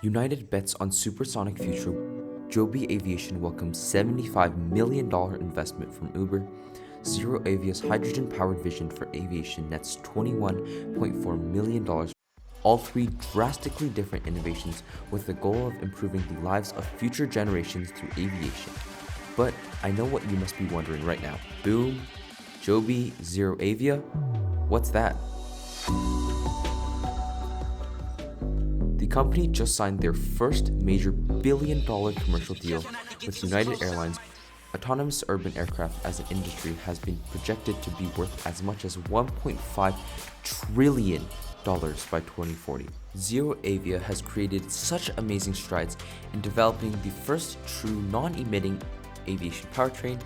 United bets on supersonic future. Joby Aviation welcomes $75 million investment from Uber. ZeroAvia's hydrogen-powered vision for aviation nets $21.4 million. All three drastically different innovations with the goal of improving the lives of future generations through aviation. But I know what you must be wondering right now. Boom, Joby, ZeroAvia? What's that? The company just signed their first major billion-dollar commercial deal with United Airlines. Autonomous urban aircraft as an industry has been projected to be worth as much as $1.5 trillion by 2040. ZeroAvia has created such amazing strides in developing the first true non-emitting aviation powertrain